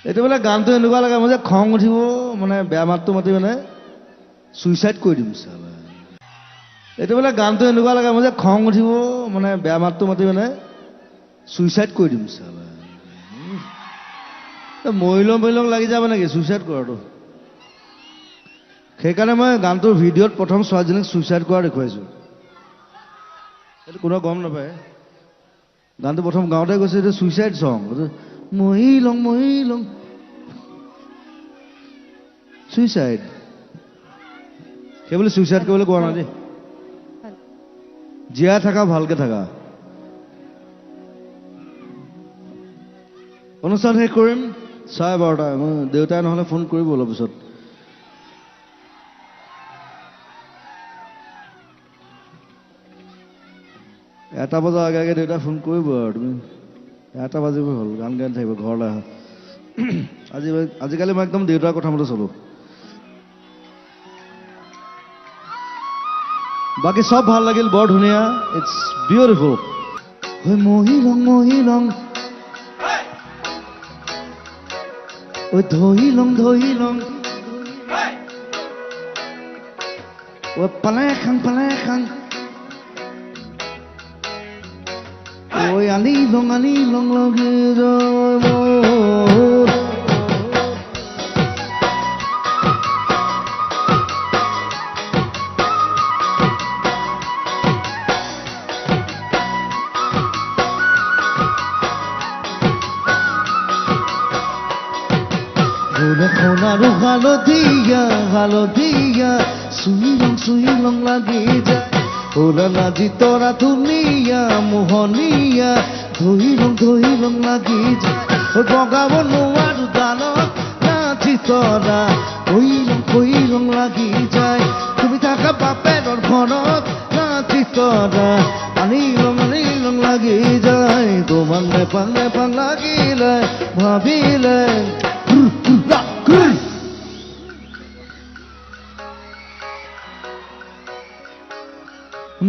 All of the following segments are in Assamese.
এইটো বোলে গানটো এনেকুৱা লাগে মোৰ যে খং উঠিব মানে বেয়া মাতটো মাতি মানে সুইচাইড কৰি দিম চালা। এইটো বোলে গানটো এনেকুৱা লাগে মোৰ যে খং উঠিব মানে বেয়া মাতটো মাতি মানে সুইচাইড কৰি দিম চালা। মৰিলম লাগি যাব নেকি সুইচাইড কৰাটো। সেইকাৰণে মই গানটোৰ ভিডিঅ'ত প্ৰথম ছোৱালীজনীক সুইচাইড কৰা দেখুৱাইছোঁ। এইটো কোনো গম নাপায়। গানটো প্ৰথম গাওঁতে গৈছে এইটো সুইচাইড চং। মৰিলং সুইচাইড সেই বুলি সুইচাইড কৰিবলৈ কোৱা নাই দেই। জীয়াই থাকা ভালকে থাকা। অনুষ্ঠান শেষ কৰিম 12:30। মই দেউতাই নহ'লে ফোন কৰিব অলপ পিছত। এটা বজাৰ আগে আগে দেউতাই ফোন কৰিব আৰু তুমি 1টা বাজিব হ'ল গান গাই থাকিব ঘৰলৈ আহা। আজিকালি মই একদম দেউতাৰ কথা মতে চলো। বাকী চব ভাল লাগিল, বৰ ধুনীয়া, ইটছ বিউটিফুল। মহিলং ঐ ধৰিলং ঐ পালে খাং ঐ আনিলং লগে সোণাৰু হালধীয়া চুইলং লাগি যায়। ওলা লাজি তৰা ধুনীয়া মোহনীয়া ধৰিলং লাগি যায়। বগাব নোৱাৰো ডালত নাচি তৰা কৈলং লাগি যায়। তুমি থাকা বাপেৰৰ ঘৰত নাচি তৰা আনিলং লাগি যায়। তোমাক নেপাং লাগিলে ভাবিলে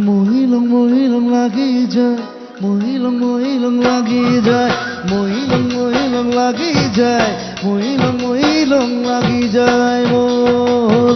মহিলং লাগি যায়। মহিলং লাগি যায়। মহিলং লাগি যায়। মহিলং লাগি যায় মোৰ।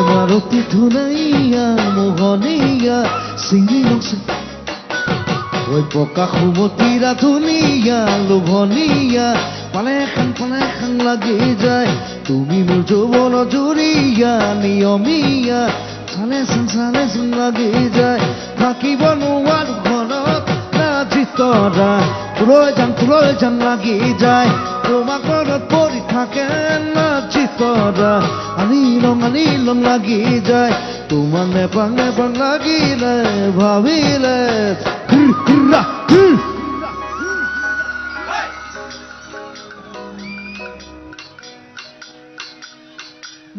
মাৰুতি ধুনীয়া মোহনীয়া চিঙিলং ঐ পকা সুমতিৰা ধুনীয়া লোভনীয়া পালে খাং লাগি যায়। তুমি মোৰ যৌৱন জুৰিয়া নিয়মীয়া চালে চাং লাগি যায়। থাকিব নোৱাৰো ঘৰত নাচি তৰা তুলৈ যান লাগি যায়। তোমাক ঘৰত পৰি থাকে নাচি তৰা আনিলং লাগি যায়। তোমাক নেপাং লাগিলে ভাবিলে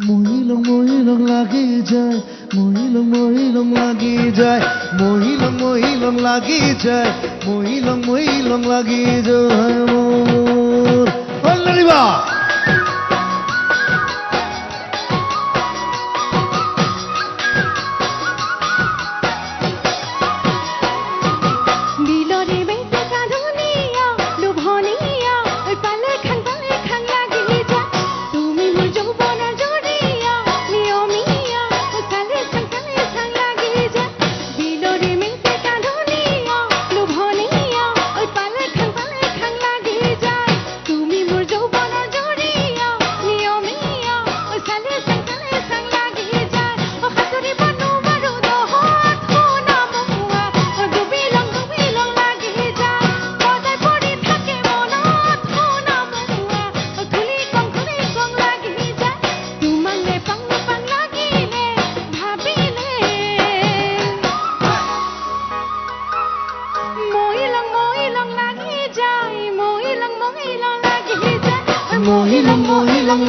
মহিলং লাগি যায়। মহিলং লাগি যায়। মহিলং লাগি যায়। মহিলং লাগি যায় মোৰ। অল্লাৰিবা Thank you.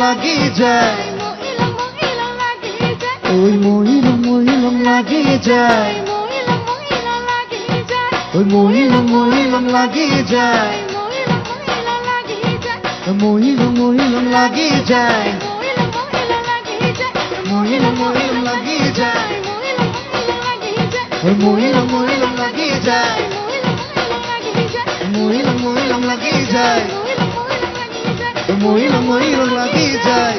লাগি যায় ওই মহিলং লাগি যায় ওই মহিলং লাগি যায় মহিলং লাগি যায় মহিলং লাগি যায় ওই মহিলং লাগি যায় মহিলং লাগি যায় মহিলং লাগি যায় ওই মহিলং লাগি যায়